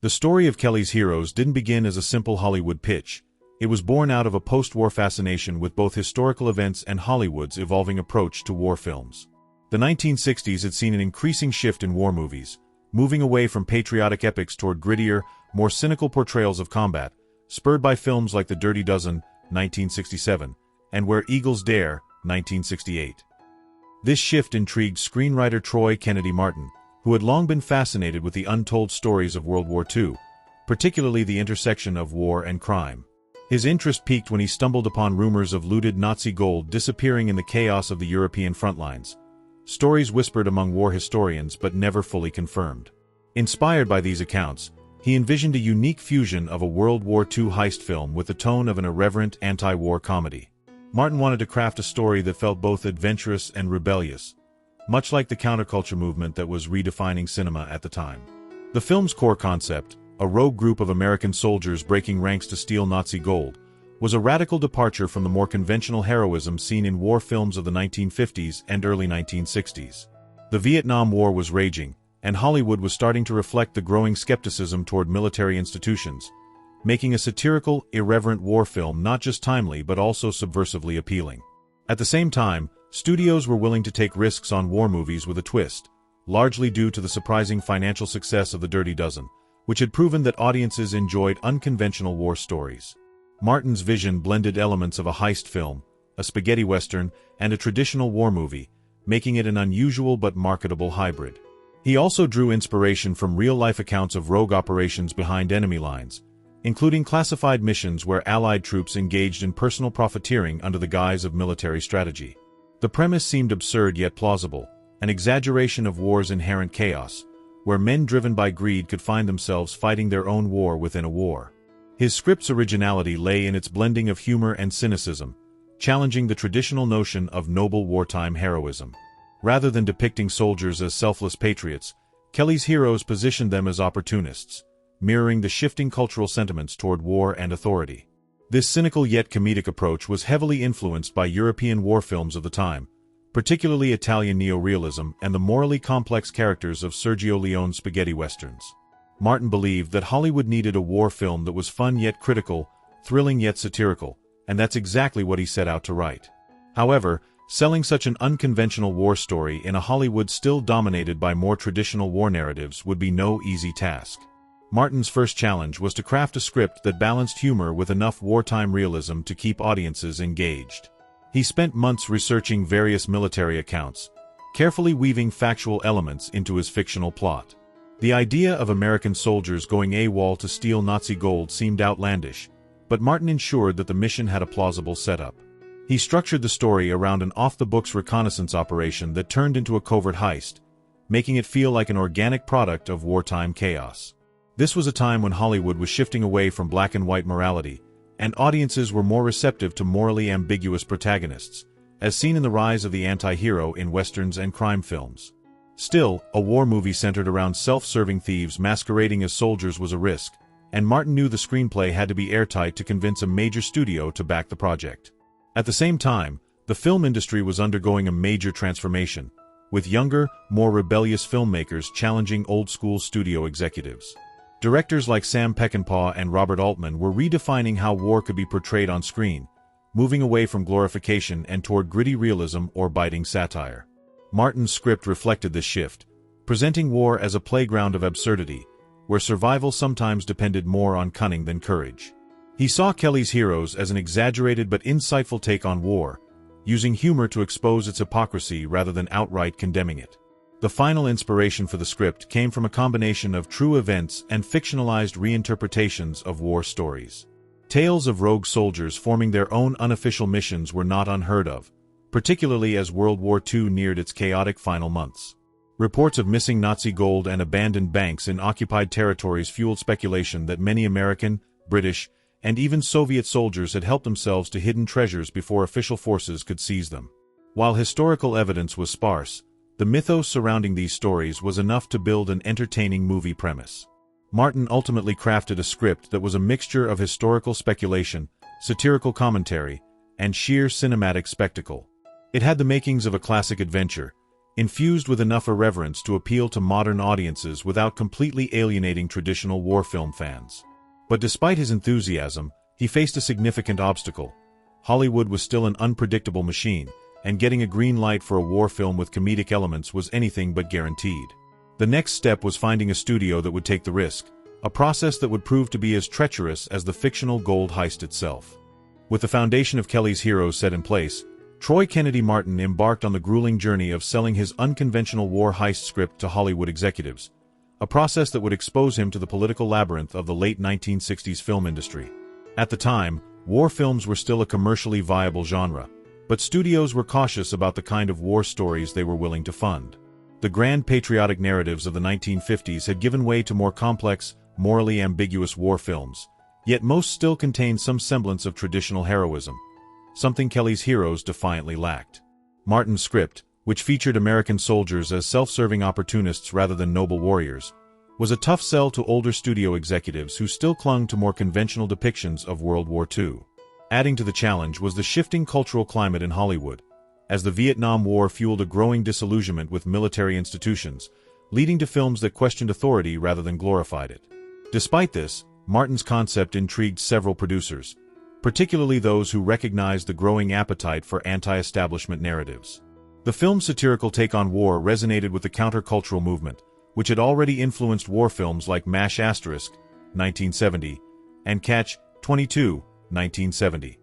The story of Kelly's Heroes didn't begin as a simple Hollywood pitch. It was born out of a post-war fascination with both historical events and Hollywood's evolving approach to war films. The 1960s had seen an increasing shift in war movies, moving away from patriotic epics toward grittier, more cynical portrayals of combat, spurred by films like The Dirty Dozen, 1967, and Where Eagles Dare, 1968. This shift intrigued screenwriter Troy Kennedy Martin, who had long been fascinated with the untold stories of World War II, particularly the intersection of war and crime. His interest peaked when he stumbled upon rumors of looted Nazi gold disappearing in the chaos of the European front lines, stories whispered among war historians but never fully confirmed. Inspired by these accounts, he envisioned a unique fusion of a World War II heist film with the tone of an irreverent anti-war comedy. Martin wanted to craft a story that felt both adventurous and rebellious, much like the counterculture movement that was redefining cinema at the time. The film's core concept, a rogue group of American soldiers breaking ranks to steal Nazi gold, was a radical departure from the more conventional heroism seen in war films of the 1950s and early 1960s. The Vietnam War was raging, and Hollywood was starting to reflect the growing skepticism toward military institutions, making a satirical, irreverent war film not just timely but also subversively appealing. At the same time, studios were willing to take risks on war movies with a twist, largely due to the surprising financial success of The Dirty Dozen, which had proven that audiences enjoyed unconventional war stories. Martin's vision blended elements of a heist film, a spaghetti western, and a traditional war movie, making it an unusual but marketable hybrid. He also drew inspiration from real-life accounts of rogue operations behind enemy lines, including classified missions where Allied troops engaged in personal profiteering under the guise of military strategy. The premise seemed absurd yet plausible, an exaggeration of war's inherent chaos, where men driven by greed could find themselves fighting their own war within a war. His script's originality lay in its blending of humor and cynicism, challenging the traditional notion of noble wartime heroism. Rather than depicting soldiers as selfless patriots, Kelly's Heroes positioned them as opportunists, mirroring the shifting cultural sentiments toward war and authority. This cynical yet comedic approach was heavily influenced by European war films of the time, particularly Italian neorealism and the morally complex characters of Sergio Leone's spaghetti westerns. Martin believed that Hollywood needed a war film that was fun yet critical, thrilling yet satirical, and that's exactly what he set out to write. However, selling such an unconventional war story in a Hollywood still dominated by more traditional war narratives would be no easy task. Martin's first challenge was to craft a script that balanced humor with enough wartime realism to keep audiences engaged. He spent months researching various military accounts, carefully weaving factual elements into his fictional plot. The idea of American soldiers going AWOL to steal Nazi gold seemed outlandish, but Martin ensured that the mission had a plausible setup. He structured the story around an off-the-books reconnaissance operation that turned into a covert heist, making it feel like an organic product of wartime chaos. This was a time when Hollywood was shifting away from black and white morality, and audiences were more receptive to morally ambiguous protagonists, as seen in the rise of the anti-hero in westerns and crime films. Still, a war movie centered around self-serving thieves masquerading as soldiers was a risk, and Martin knew the screenplay had to be airtight to convince a major studio to back the project. At the same time, the film industry was undergoing a major transformation, with younger, more rebellious filmmakers challenging old-school studio executives. Directors like Sam Peckinpah and Robert Altman were redefining how war could be portrayed on screen, moving away from glorification and toward gritty realism or biting satire. Martin's script reflected this shift, presenting war as a playground of absurdity, where survival sometimes depended more on cunning than courage. He saw Kelly's Heroes as an exaggerated but insightful take on war, using humor to expose its hypocrisy rather than outright condemning it. The final inspiration for the script came from a combination of true events and fictionalized reinterpretations of war stories. Tales of rogue soldiers forming their own unofficial missions were not unheard of, particularly as World War II neared its chaotic final months. Reports of missing Nazi gold and abandoned banks in occupied territories fueled speculation that many American, British, and even Soviet soldiers had helped themselves to hidden treasures before official forces could seize them. While historical evidence was sparse, the mythos surrounding these stories was enough to build an entertaining movie premise. Martin ultimately crafted a script that was a mixture of historical speculation, satirical commentary, and sheer cinematic spectacle. It had the makings of a classic adventure, infused with enough irreverence to appeal to modern audiences without completely alienating traditional war film fans. But despite his enthusiasm, he faced a significant obstacle. Hollywood was still an unpredictable machine, and getting a green light for a war film with comedic elements was anything but guaranteed. The next step was finding a studio that would take the risk, a process that would prove to be as treacherous as the fictional gold heist itself. With the foundation of Kelly's Heroes set in place, Troy Kennedy Martin embarked on the grueling journey of selling his unconventional war heist script to Hollywood executives, a process that would expose him to the political labyrinth of the late 1960s film industry. At the time, war films were still a commercially viable genre, but studios were cautious about the kind of war stories they were willing to fund. The grand patriotic narratives of the 1950s had given way to more complex, morally ambiguous war films, yet most still contained some semblance of traditional heroism, something Kelly's Heroes defiantly lacked. Martin's script, which featured American soldiers as self-serving opportunists rather than noble warriors, was a tough sell to older studio executives who still clung to more conventional depictions of World War II. Adding to the challenge was the shifting cultural climate in Hollywood, as the Vietnam War fueled a growing disillusionment with military institutions, leading to films that questioned authority rather than glorified it. Despite this, Martin's concept intrigued several producers, particularly those who recognized the growing appetite for anti-establishment narratives. The film's satirical take on war resonated with the countercultural movement, which had already influenced war films like MASH*, 1970, and Catch-22, 1970.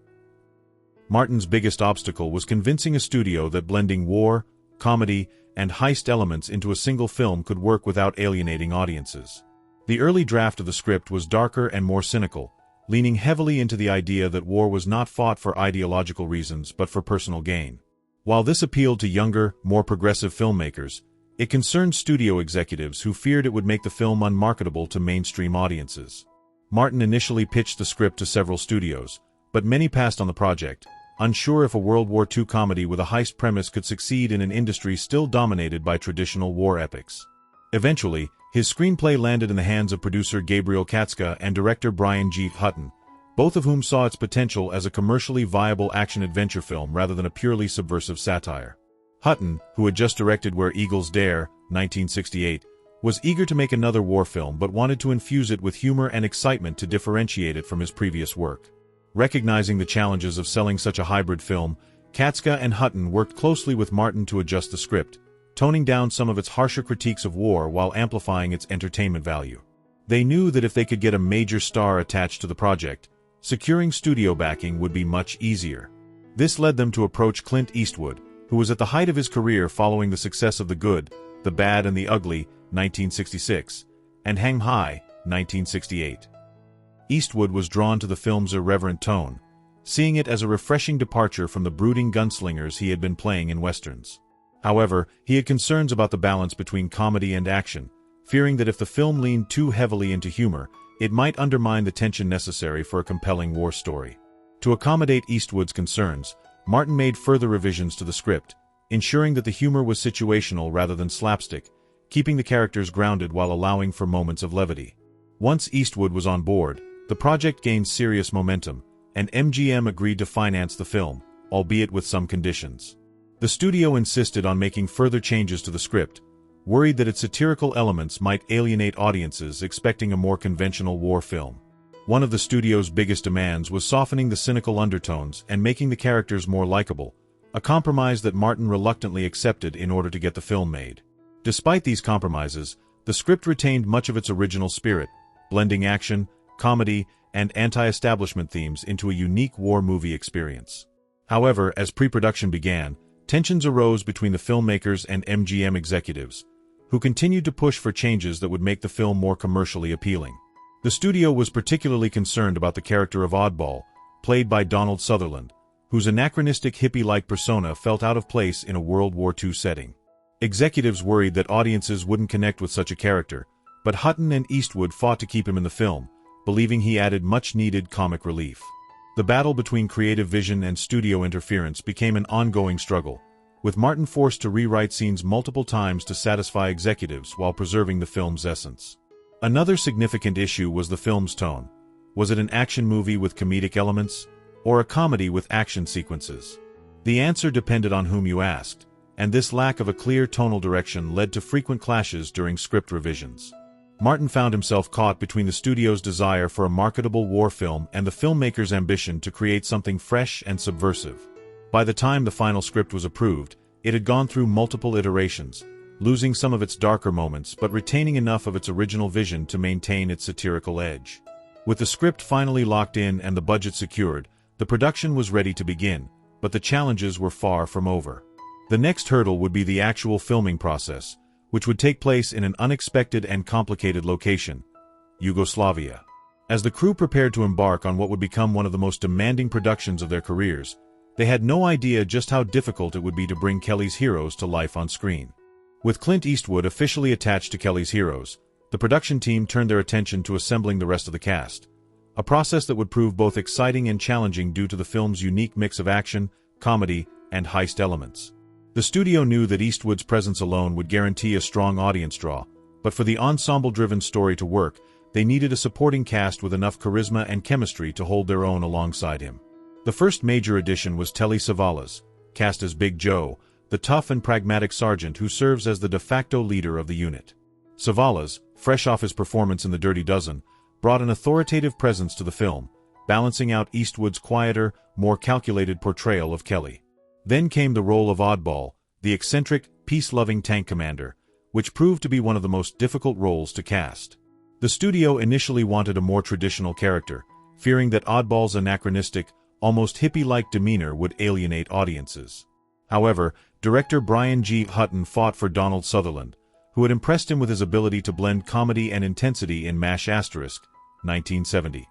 Martin's biggest obstacle was convincing a studio that blending war, comedy, and heist elements into a single film could work without alienating audiences. The early draft of the script was darker and more cynical, leaning heavily into the idea that war was not fought for ideological reasons but for personal gain. While this appealed to younger, more progressive filmmakers, it concerned studio executives who feared it would make the film unmarketable to mainstream audiences. Martin initially pitched the script to several studios, but many passed on the project, unsure if a World War II comedy with a heist premise could succeed in an industry still dominated by traditional war epics. Eventually, his screenplay landed in the hands of producer Gabriel Katzka and director Brian G. Hutton, both of whom saw its potential as a commercially viable action-adventure film rather than a purely subversive satire. Hutton, who had just directed Where Eagles Dare, 1968, was eager to make another war film but wanted to infuse it with humor and excitement to differentiate it from his previous work. Recognizing the challenges of selling such a hybrid film, Katzka and Hutton worked closely with Martin to adjust the script, toning down some of its harsher critiques of war while amplifying its entertainment value. They knew that if they could get a major star attached to the project, securing studio backing would be much easier. This led them to approach Clint Eastwood, who was at the height of his career following the success of The Good, the Bad and the Ugly, 1966, and Hang High, 1968. Eastwood was drawn to the film's irreverent tone, seeing it as a refreshing departure from the brooding gunslingers he had been playing in westerns. However, he had concerns about the balance between comedy and action, fearing that if the film leaned too heavily into humor, it might undermine the tension necessary for a compelling war story. To accommodate Eastwood's concerns, Martin made further revisions to the script, ensuring that the humor was situational rather than slapstick, keeping the characters grounded while allowing for moments of levity. Once Eastwood was on board, the project gained serious momentum, and MGM agreed to finance the film, albeit with some conditions. The studio insisted on making further changes to the script, worried that its satirical elements might alienate audiences expecting a more conventional war film. One of the studio's biggest demands was softening the cynical undertones and making the characters more likable, a compromise that Martin reluctantly accepted in order to get the film made. Despite these compromises, the script retained much of its original spirit, blending action, comedy, and anti-establishment themes into a unique war movie experience. However, as pre-production began, tensions arose between the filmmakers and MGM executives, who continued to push for changes that would make the film more commercially appealing. The studio was particularly concerned about the character of Oddball, played by Donald Sutherland, whose anachronistic hippie-like persona felt out of place in a World War II setting. Executives worried that audiences wouldn't connect with such a character, but Hutton and Eastwood fought to keep him in the film, believing he added much-needed comic relief. The battle between creative vision and studio interference became an ongoing struggle, with Martin forced to rewrite scenes multiple times to satisfy executives while preserving the film's essence. Another significant issue was the film's tone. Was it an action movie with comedic elements, or a comedy with action sequences? The answer depended on whom you asked. and this lack of a clear tonal direction led to frequent clashes during script revisions. Martin found himself caught between the studio's desire for a marketable war film and the filmmaker's ambition to create something fresh and subversive. By the time the final script was approved, it had gone through multiple iterations, losing some of its darker moments but retaining enough of its original vision to maintain its satirical edge. With the script finally locked in and the budget secured, the production was ready to begin, but the challenges were far from over. The next hurdle would be the actual filming process, which would take place in an unexpected and complicated location, Yugoslavia. As the crew prepared to embark on what would become one of the most demanding productions of their careers, they had no idea just how difficult it would be to bring Kelly's heroes to life on screen. With Clint Eastwood officially attached to Kelly's heroes, the production team turned their attention to assembling the rest of the cast, a process that would prove both exciting and challenging due to the film's unique mix of action, comedy, and heist elements. The studio knew that Eastwood's presence alone would guarantee a strong audience draw, but for the ensemble-driven story to work, they needed a supporting cast with enough charisma and chemistry to hold their own alongside him. The first major addition was Telly Savalas, cast as Big Joe, the tough and pragmatic sergeant who serves as the de facto leader of the unit. Savalas, fresh off his performance in The Dirty Dozen, brought an authoritative presence to the film, balancing out Eastwood's quieter, more calculated portrayal of Kelly. Then came the role of Oddball, the eccentric, peace-loving tank commander, which proved to be one of the most difficult roles to cast. The studio initially wanted a more traditional character, fearing that Oddball's anachronistic, almost hippie-like demeanor would alienate audiences. However, director Brian G. Hutton fought for Donald Sutherland, who had impressed him with his ability to blend comedy and intensity in MASH*, 1970.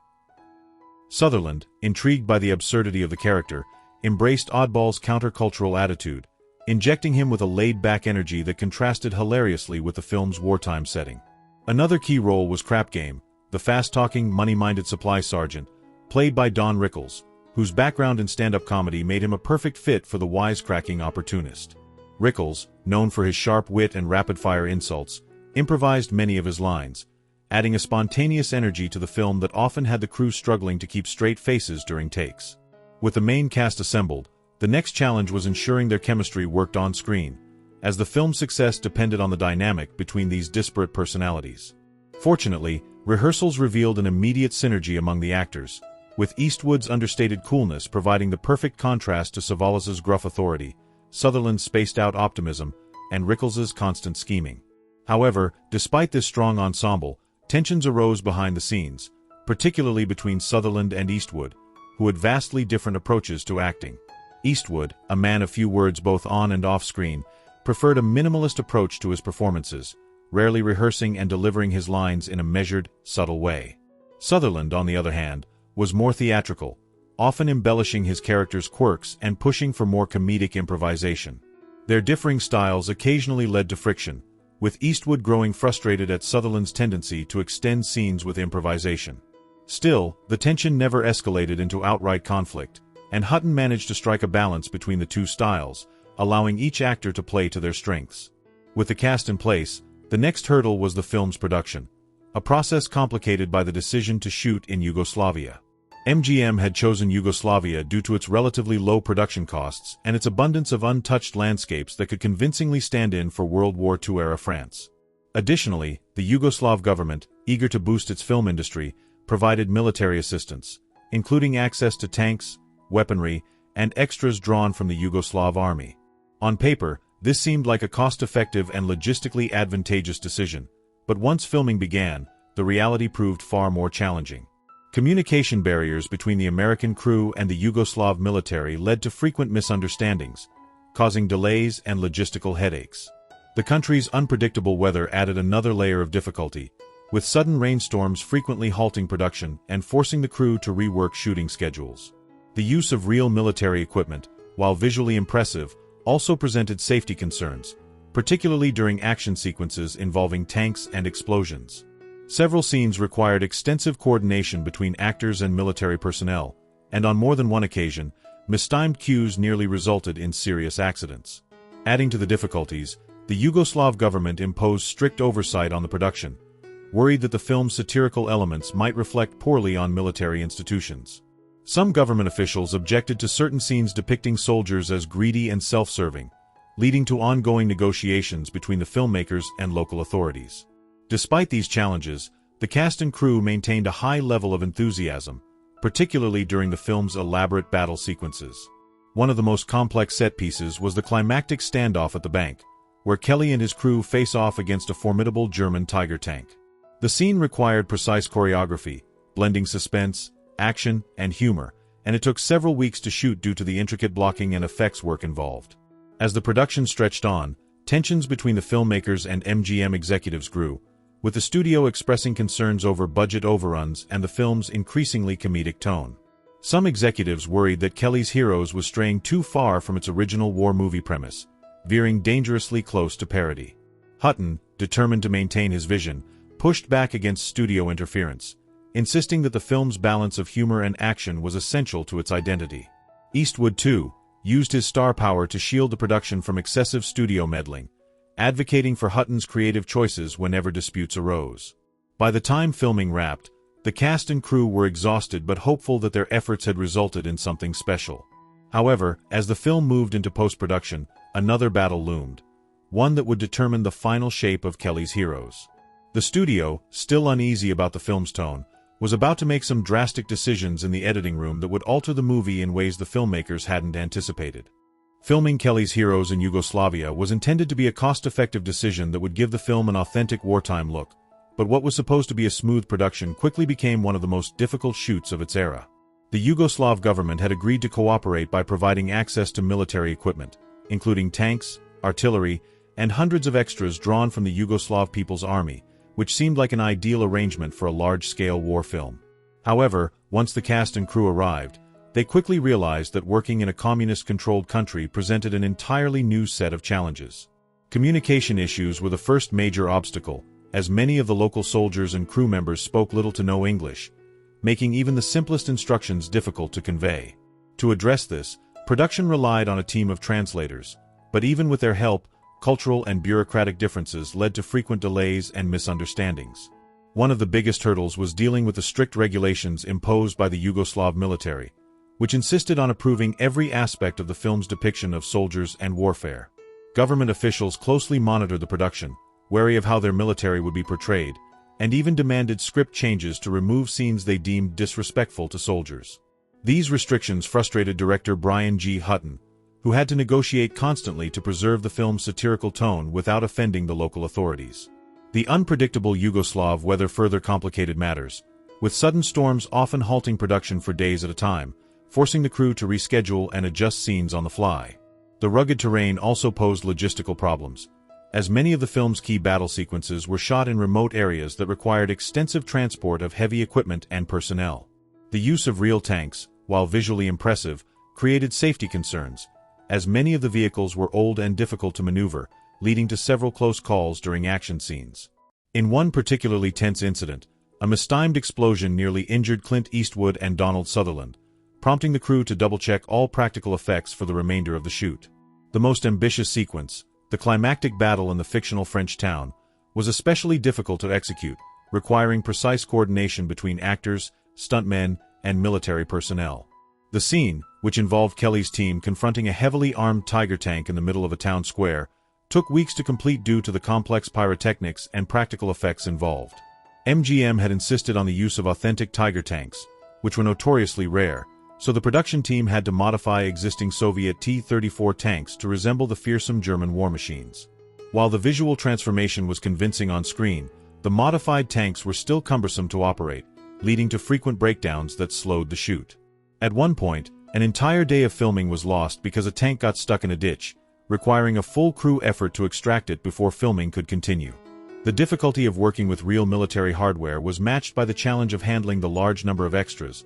Sutherland, intrigued by the absurdity of the character, embraced Oddball's countercultural attitude, injecting him with a laid-back energy that contrasted hilariously with the film's wartime setting. Another key role was Crap Game, the fast-talking, money-minded supply sergeant, played by Don Rickles, whose background in stand-up comedy made him a perfect fit for the wisecracking opportunist. Rickles, known for his sharp wit and rapid-fire insults, improvised many of his lines, adding a spontaneous energy to the film that often had the crew struggling to keep straight faces during takes. With the main cast assembled, the next challenge was ensuring their chemistry worked on screen, as the film's success depended on the dynamic between these disparate personalities. Fortunately, rehearsals revealed an immediate synergy among the actors, with Eastwood's understated coolness providing the perfect contrast to Savalas's gruff authority, Sutherland's spaced-out optimism, and Rickles's constant scheming. However, despite this strong ensemble, tensions arose behind the scenes, particularly between Sutherland and Eastwood, who had vastly different approaches to acting. Eastwood, a man of few words both on and off screen, preferred a minimalist approach to his performances, rarely rehearsing and delivering his lines in a measured, subtle way. Sutherland, on the other hand, was more theatrical, often embellishing his character's quirks and pushing for more comedic improvisation. Their differing styles occasionally led to friction, with Eastwood growing frustrated at Sutherland's tendency to extend scenes with improvisation. Still, the tension never escalated into outright conflict, and Hutton managed to strike a balance between the two styles, allowing each actor to play to their strengths. With the cast in place, the next hurdle was the film's production, a process complicated by the decision to shoot in Yugoslavia. MGM had chosen Yugoslavia due to its relatively low production costs and its abundance of untouched landscapes that could convincingly stand in for World War II-era France. Additionally, the Yugoslav government, eager to boost its film industry, provided military assistance, including access to tanks, weaponry, and extras drawn from the Yugoslav army. On paper, this seemed like a cost-effective and logistically advantageous decision, but once filming began, the reality proved far more challenging. Communication barriers between the American crew and the Yugoslav military led to frequent misunderstandings, causing delays and logistical headaches. The country's unpredictable weather added another layer of difficulty, with sudden rainstorms frequently halting production and forcing the crew to rework shooting schedules. The use of real military equipment, while visually impressive, also presented safety concerns, particularly during action sequences involving tanks and explosions. Several scenes required extensive coordination between actors and military personnel, and on more than one occasion, mistimed cues nearly resulted in serious accidents. Adding to the difficulties, the Yugoslav government imposed strict oversight on the production, worried that the film's satirical elements might reflect poorly on military institutions. Some government officials objected to certain scenes depicting soldiers as greedy and self-serving, leading to ongoing negotiations between the filmmakers and local authorities. Despite these challenges, the cast and crew maintained a high level of enthusiasm, particularly during the film's elaborate battle sequences. One of the most complex set pieces was the climactic standoff at the bank, where Kelly and his crew face off against a formidable German Tiger tank. The scene required precise choreography, blending suspense, action, and humor, and it took several weeks to shoot due to the intricate blocking and effects work involved. As the production stretched on, tensions between the filmmakers and MGM executives grew, with the studio expressing concerns over budget overruns and the film's increasingly comedic tone. Some executives worried that Kelly's Heroes was straying too far from its original war movie premise, veering dangerously close to parody. Hutton, determined to maintain his vision, pushed back against studio interference, insisting that the film's balance of humor and action was essential to its identity. Eastwood, too, used his star power to shield the production from excessive studio meddling, advocating for Hutton's creative choices whenever disputes arose. By the time filming wrapped, the cast and crew were exhausted but hopeful that their efforts had resulted in something special. However, as the film moved into post-production, another battle loomed, one that would determine the final shape of Kelly's Heroes. The studio, still uneasy about the film's tone, was about to make some drastic decisions in the editing room that would alter the movie in ways the filmmakers hadn't anticipated. Filming Kelly's Heroes in Yugoslavia was intended to be a cost-effective decision that would give the film an authentic wartime look, but what was supposed to be a smooth production quickly became one of the most difficult shoots of its era. The Yugoslav government had agreed to cooperate by providing access to military equipment, including tanks, artillery, and hundreds of extras drawn from the Yugoslav People's Army, which seemed like an ideal arrangement for a large-scale war film. However, once the cast and crew arrived, they quickly realized that working in a communist-controlled country presented an entirely new set of challenges. Communication issues were the first major obstacle, as many of the local soldiers and crew members spoke little to no English, making even the simplest instructions difficult to convey. To address this, production relied on a team of translators, but even with their help, cultural and bureaucratic differences led to frequent delays and misunderstandings. One of the biggest hurdles was dealing with the strict regulations imposed by the Yugoslav military, which insisted on approving every aspect of the film's depiction of soldiers and warfare. Government officials closely monitored the production, wary of how their military would be portrayed, and even demanded script changes to remove scenes they deemed disrespectful to soldiers. These restrictions frustrated director Brian G. Hutton, who had to negotiate constantly to preserve the film's satirical tone without offending the local authorities. The unpredictable Yugoslav weather further complicated matters, with sudden storms often halting production for days at a time, forcing the crew to reschedule and adjust scenes on the fly. The rugged terrain also posed logistical problems, as many of the film's key battle sequences were shot in remote areas that required extensive transport of heavy equipment and personnel. The use of real tanks, while visually impressive, created safety concerns, as many of the vehicles were old and difficult to maneuver, leading to several close calls during action scenes. In one particularly tense incident, a mistimed explosion nearly injured Clint Eastwood and Donald Sutherland, prompting the crew to double-check all practical effects for the remainder of the shoot. The most ambitious sequence, the climactic battle in the fictional French town, was especially difficult to execute, requiring precise coordination between actors, stuntmen, and military personnel. The scene, which involved Kelly's team confronting a heavily armed Tiger tank in the middle of a town square, took weeks to complete due to the complex pyrotechnics and practical effects involved. MGM had insisted on the use of authentic Tiger tanks, which were notoriously rare, so the production team had to modify existing Soviet T-34 tanks to resemble the fearsome German war machines. While the visual transformation was convincing on screen, the modified tanks were still cumbersome to operate, leading to frequent breakdowns that slowed the shoot. At one point, an entire day of filming was lost because a tank got stuck in a ditch, requiring a full crew effort to extract it before filming could continue. The difficulty of working with real military hardware was matched by the challenge of handling the large number of extras,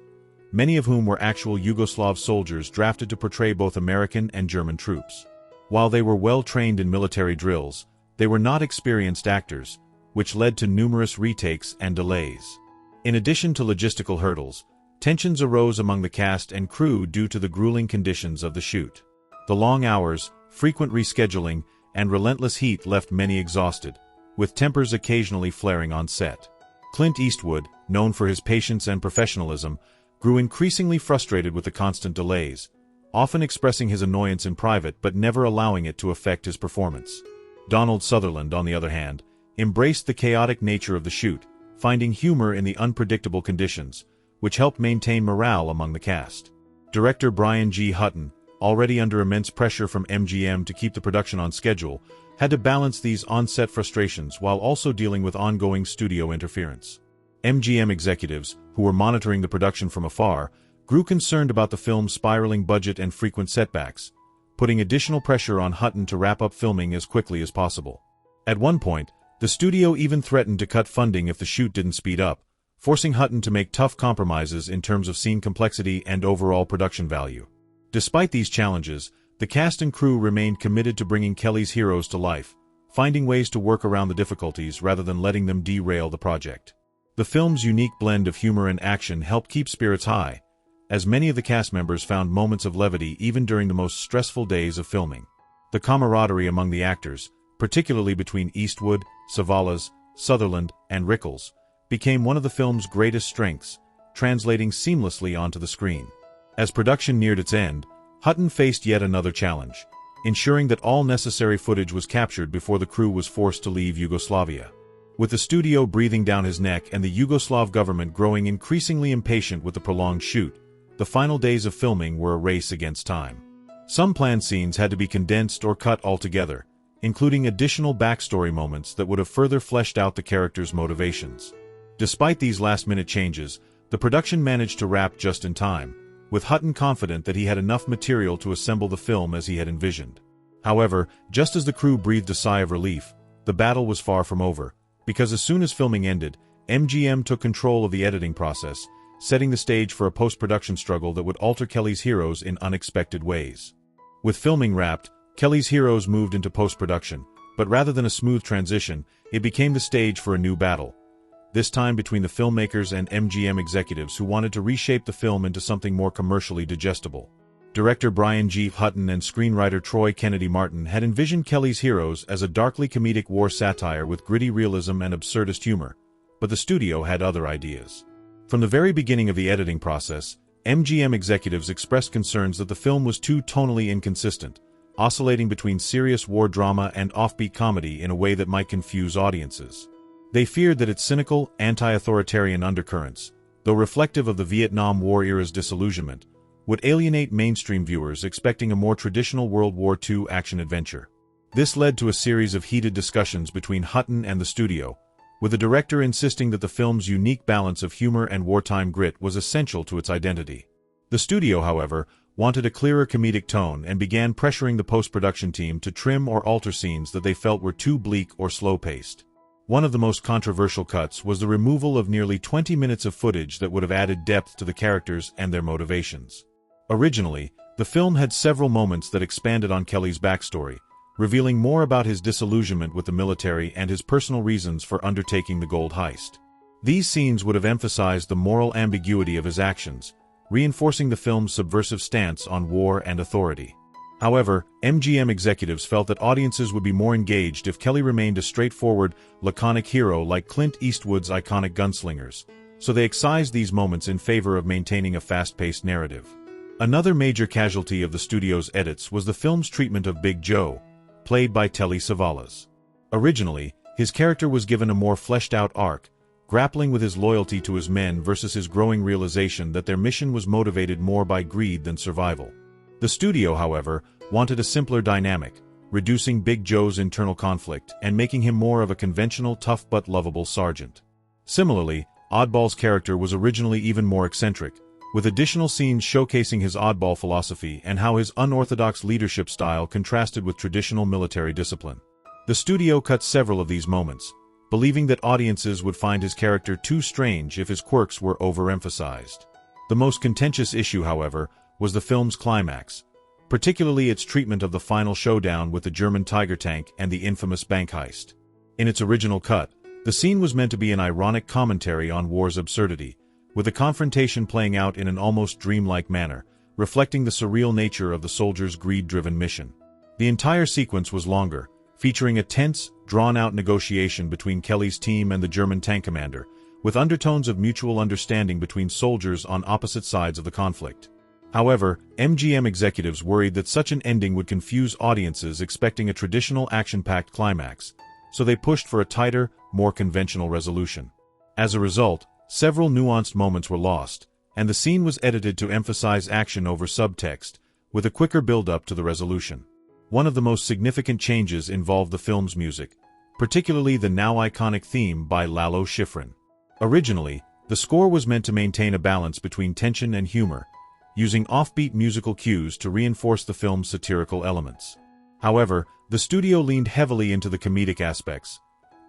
many of whom were actual Yugoslav soldiers drafted to portray both American and German troops. While they were well trained in military drills, they were not experienced actors, which led to numerous retakes and delays. In addition to logistical hurdles, tensions arose among the cast and crew due to the grueling conditions of the shoot. The long hours, frequent rescheduling, and relentless heat left many exhausted, with tempers occasionally flaring on set. Clint Eastwood, known for his patience and professionalism, grew increasingly frustrated with the constant delays, often expressing his annoyance in private but never allowing it to affect his performance. Donald Sutherland, on the other hand, embraced the chaotic nature of the shoot, finding humor in the unpredictable conditions, which helped maintain morale among the cast. Director Brian G. Hutton, already under immense pressure from MGM to keep the production on schedule, had to balance these on-set frustrations while also dealing with ongoing studio interference. MGM executives, who were monitoring the production from afar, grew concerned about the film's spiraling budget and frequent setbacks, putting additional pressure on Hutton to wrap up filming as quickly as possible. At one point, the studio even threatened to cut funding if the shoot didn't speed up, forcing Hutton to make tough compromises in terms of scene complexity and overall production value. Despite these challenges, the cast and crew remained committed to bringing Kelly's heroes to life, finding ways to work around the difficulties rather than letting them derail the project. The film's unique blend of humor and action helped keep spirits high, as many of the cast members found moments of levity even during the most stressful days of filming. The camaraderie among the actors, particularly between Eastwood, Savalas, Sutherland, and Rickles, became one of the film's greatest strengths, translating seamlessly onto the screen. As production neared its end, Hutton faced yet another challenge, ensuring that all necessary footage was captured before the crew was forced to leave Yugoslavia. With the studio breathing down his neck and the Yugoslav government growing increasingly impatient with the prolonged shoot, the final days of filming were a race against time. Some planned scenes had to be condensed or cut altogether, including additional backstory moments that would have further fleshed out the characters' motivations. Despite these last-minute changes, the production managed to wrap just in time, with Hutton confident that he had enough material to assemble the film as he had envisioned. However, just as the crew breathed a sigh of relief, the battle was far from over, because as soon as filming ended, MGM took control of the editing process, setting the stage for a post-production struggle that would alter Kelly's heroes in unexpected ways. With filming wrapped, Kelly's heroes moved into post-production, but rather than a smooth transition, it became the stage for a new battle, this time between the filmmakers and MGM executives who wanted to reshape the film into something more commercially digestible. Director Brian G. Hutton and screenwriter Troy Kennedy Martin had envisioned Kelly's heroes as a darkly comedic war satire with gritty realism and absurdist humor, but the studio had other ideas. From the very beginning of the editing process, MGM executives expressed concerns that the film was too tonally inconsistent, oscillating between serious war drama and offbeat comedy in a way that might confuse audiences. They feared that its cynical, anti-authoritarian undercurrents, though reflective of the Vietnam War era's disillusionment, would alienate mainstream viewers expecting a more traditional World War II action-adventure. This led to a series of heated discussions between Hutton and the studio, with the director insisting that the film's unique balance of humor and wartime grit was essential to its identity. The studio, however, wanted a clearer comedic tone and began pressuring the post-production team to trim or alter scenes that they felt were too bleak or slow-paced. One of the most controversial cuts was the removal of nearly 20 minutes of footage that would have added depth to the characters and their motivations. Originally, the film had several moments that expanded on Kelly's backstory, revealing more about his disillusionment with the military and his personal reasons for undertaking the gold heist. These scenes would have emphasized the moral ambiguity of his actions, reinforcing the film's subversive stance on war and authority. However, MGM executives felt that audiences would be more engaged if Kelly remained a straightforward, laconic hero like Clint Eastwood's iconic gunslingers, so they excised these moments in favor of maintaining a fast-paced narrative. Another major casualty of the studio's edits was the film's treatment of Big Joe, played by Telly Savalas. Originally, his character was given a more fleshed-out arc, grappling with his loyalty to his men versus his growing realization that their mission was motivated more by greed than survival. The studio, however, wanted a simpler dynamic, reducing Big Joe's internal conflict and making him more of a conventional tough but lovable sergeant. Similarly, Oddball's character was originally even more eccentric, with additional scenes showcasing his oddball philosophy and how his unorthodox leadership style contrasted with traditional military discipline. The studio cut several of these moments, believing that audiences would find his character too strange if his quirks were overemphasized. The most contentious issue, however, was the film's climax, particularly its treatment of the final showdown with the German Tiger tank and the infamous bank heist. In its original cut, the scene was meant to be an ironic commentary on war's absurdity, with the confrontation playing out in an almost dreamlike manner, reflecting the surreal nature of the soldiers' greed-driven mission. The entire sequence was longer, featuring a tense, drawn-out negotiation between Kelly's team and the German tank commander, with undertones of mutual understanding between soldiers on opposite sides of the conflict. However, MGM executives worried that such an ending would confuse audiences expecting a traditional action-packed climax, so they pushed for a tighter, more conventional resolution. As a result, several nuanced moments were lost, and the scene was edited to emphasize action over subtext, with a quicker build-up to the resolution. One of the most significant changes involved the film's music, particularly the now iconic theme by Lalo Schifrin. Originally, the score was meant to maintain a balance between tension and humor, using offbeat musical cues to reinforce the film's satirical elements. However, the studio leaned heavily into the comedic aspects,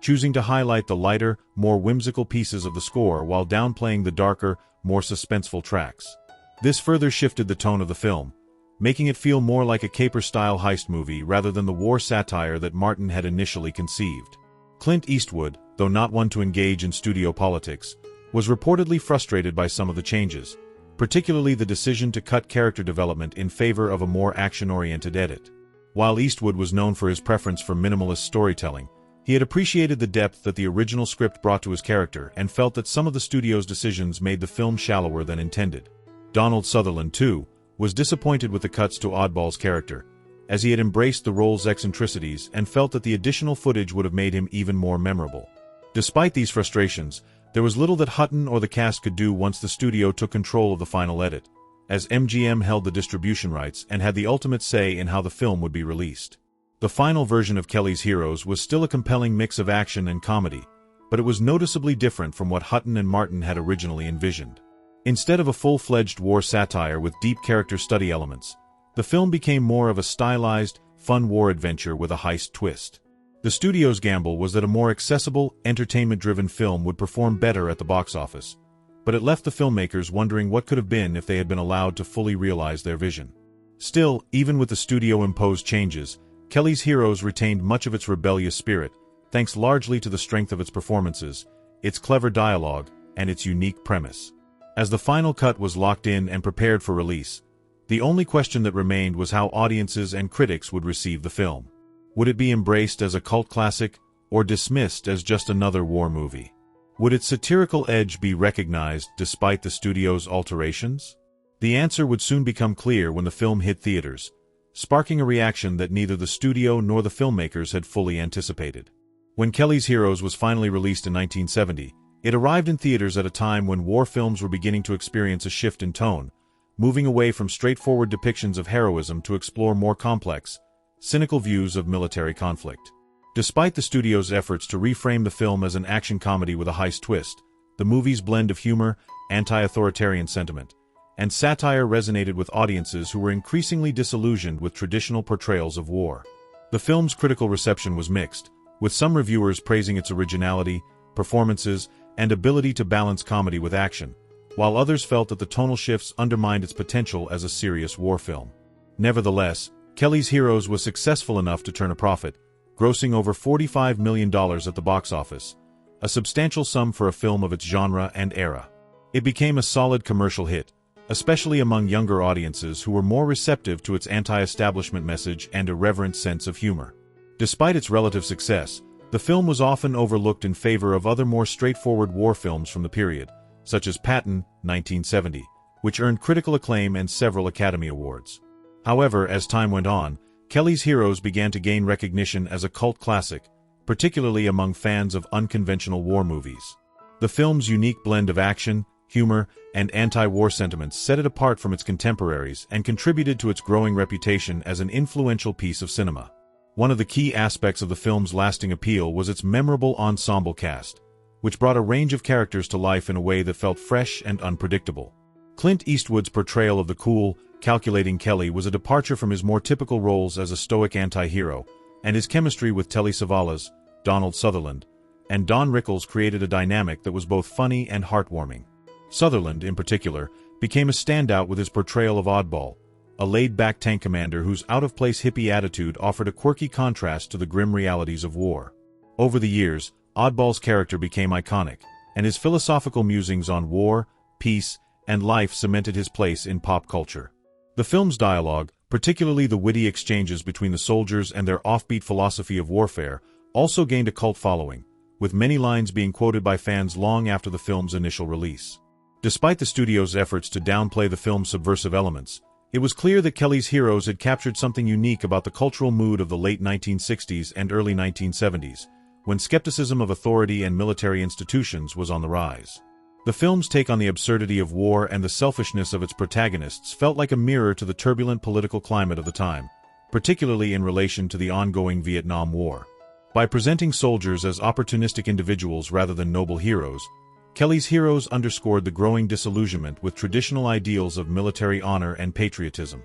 choosing to highlight the lighter, more whimsical pieces of the score while downplaying the darker, more suspenseful tracks. This further shifted the tone of the film, making it feel more like a caper-style heist movie rather than the war satire that Martin had initially conceived. Clint Eastwood, though not one to engage in studio politics, was reportedly frustrated by some of the changes, particularly the decision to cut character development in favor of a more action-oriented edit. While Eastwood was known for his preference for minimalist storytelling, he had appreciated the depth that the original script brought to his character and felt that some of the studio's decisions made the film shallower than intended. Donald Sutherland, too, was disappointed with the cuts to Oddball's character, as he had embraced the role's eccentricities and felt that the additional footage would have made him even more memorable. Despite these frustrations, there was little that Hutton or the cast could do once the studio took control of the final edit, as MGM held the distribution rights and had the ultimate say in how the film would be released. The final version of Kelly's Heroes was still a compelling mix of action and comedy, but it was noticeably different from what Hutton and Martin had originally envisioned. Instead of a full-fledged war satire with deep character study elements, the film became more of a stylized, fun war adventure with a heist twist. The studio's gamble was that a more accessible, entertainment-driven film would perform better at the box office, but it left the filmmakers wondering what could have been if they had been allowed to fully realize their vision. Still, even with the studio-imposed changes, Kelly's Heroes retained much of its rebellious spirit, thanks largely to the strength of its performances, its clever dialogue, and its unique premise. As the final cut was locked in and prepared for release, the only question that remained was how audiences and critics would receive the film. Would it be embraced as a cult classic, or dismissed as just another war movie? Would its satirical edge be recognized despite the studio's alterations? The answer would soon become clear when the film hit theaters, sparking a reaction that neither the studio nor the filmmakers had fully anticipated. When Kelly's Heroes was finally released in 1970, it arrived in theaters at a time when war films were beginning to experience a shift in tone, moving away from straightforward depictions of heroism to explore more complex, cynical views of military conflict. Despite the studio's efforts to reframe the film as an action comedy with a heist twist, the movie's blend of humor, anti-authoritarian sentiment, and satire resonated with audiences who were increasingly disillusioned with traditional portrayals of war. The film's critical reception was mixed, with some reviewers praising its originality, performances, and ability to balance comedy with action, while others felt that the tonal shifts undermined its potential as a serious war film. Nevertheless, Kelly's Heroes was successful enough to turn a profit, grossing over $45 million at the box office, a substantial sum for a film of its genre and era. It became a solid commercial hit, especially among younger audiences who were more receptive to its anti-establishment message and irreverent sense of humor. Despite its relative success, the film was often overlooked in favor of other more straightforward war films from the period, such as Patton, 1970, which earned critical acclaim and several Academy Awards. However, as time went on, Kelly's Heroes began to gain recognition as a cult classic, particularly among fans of unconventional war movies. The film's unique blend of action, humor, and anti-war sentiments set it apart from its contemporaries and contributed to its growing reputation as an influential piece of cinema. One of the key aspects of the film's lasting appeal was its memorable ensemble cast, which brought a range of characters to life in a way that felt fresh and unpredictable. Clint Eastwood's portrayal of the cool, calculating Kelly was a departure from his more typical roles as a stoic anti-hero, and his chemistry with Telly Savalas, Donald Sutherland, and Don Rickles created a dynamic that was both funny and heartwarming. Sutherland, in particular, became a standout with his portrayal of Oddball, a laid-back tank commander whose out-of-place hippie attitude offered a quirky contrast to the grim realities of war. Over the years, Oddball's character became iconic, and his philosophical musings on war, peace, and life cemented his place in pop culture. The film's dialogue, particularly the witty exchanges between the soldiers and their offbeat philosophy of warfare, also gained a cult following, with many lines being quoted by fans long after the film's initial release. Despite the studio's efforts to downplay the film's subversive elements, it was clear that Kelly's Heroes had captured something unique about the cultural mood of the late 1960s and early 1970s, when skepticism of authority and military institutions was on the rise. The film's take on the absurdity of war and the selfishness of its protagonists felt like a mirror to the turbulent political climate of the time, particularly in relation to the ongoing Vietnam War. By presenting soldiers as opportunistic individuals rather than noble heroes, Kelly's Heroes underscored the growing disillusionment with traditional ideals of military honor and patriotism.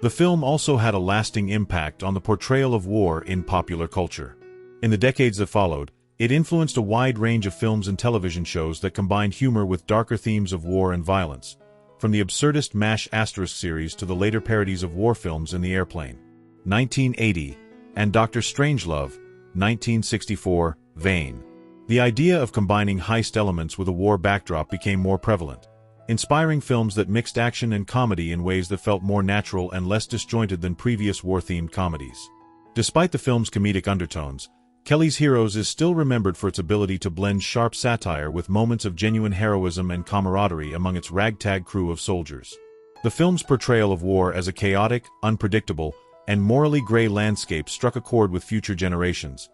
The film also had a lasting impact on the portrayal of war in popular culture. In the decades that followed, it influenced a wide range of films and television shows that combined humor with darker themes of war and violence, from the absurdist MASH** series to the later parodies of war films in the airplane. 1980, and Dr. Strangelove, 1964, vein. The idea of combining heist elements with a war backdrop became more prevalent, inspiring films that mixed action and comedy in ways that felt more natural and less disjointed than previous war-themed comedies. Despite the film's comedic undertones, Kelly's Heroes is still remembered for its ability to blend sharp satire with moments of genuine heroism and camaraderie among its ragtag crew of soldiers. The film's portrayal of war as a chaotic, unpredictable, and morally gray landscape struck a chord with future generations,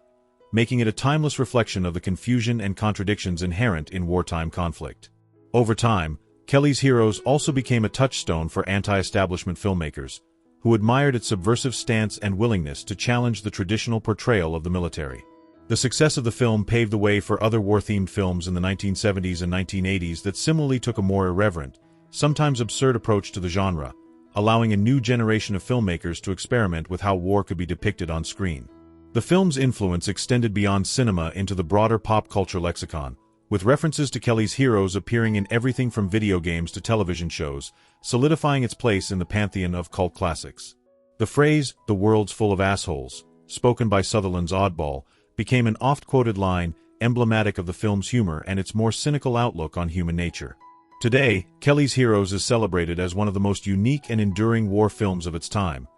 making it a timeless reflection of the confusion and contradictions inherent in wartime conflict. Over time, Kelly's Heroes also became a touchstone for anti-establishment filmmakers, who admired its subversive stance and willingness to challenge the traditional portrayal of the military. The success of the film paved the way for other war-themed films in the 1970s and 1980s that similarly took a more irreverent, sometimes absurd approach to the genre, allowing a new generation of filmmakers to experiment with how war could be depicted on screen. The film's influence extended beyond cinema into the broader pop culture lexicon, with references to Kelly's Heroes appearing in everything from video games to television shows, solidifying its place in the pantheon of cult classics. The phrase, "the world's full of assholes," spoken by Sutherland's Oddball, became an oft-quoted line, emblematic of the film's humor and its more cynical outlook on human nature. Today, Kelly's Heroes is celebrated as one of the most unique and enduring war films of its time,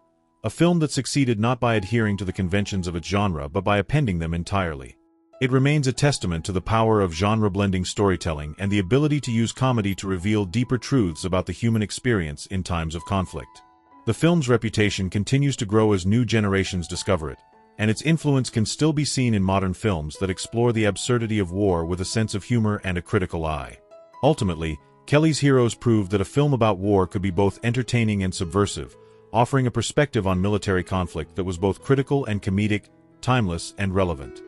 a film that succeeded not by adhering to the conventions of its genre but by appending them entirely. It remains a testament to the power of genre-blending storytelling and the ability to use comedy to reveal deeper truths about the human experience in times of conflict. The film's reputation continues to grow as new generations discover it, and its influence can still be seen in modern films that explore the absurdity of war with a sense of humor and a critical eye. Ultimately, Kelly's Heroes proved that a film about war could be both entertaining and subversive, offering a perspective on military conflict that was both critical and comedic, timeless and relevant.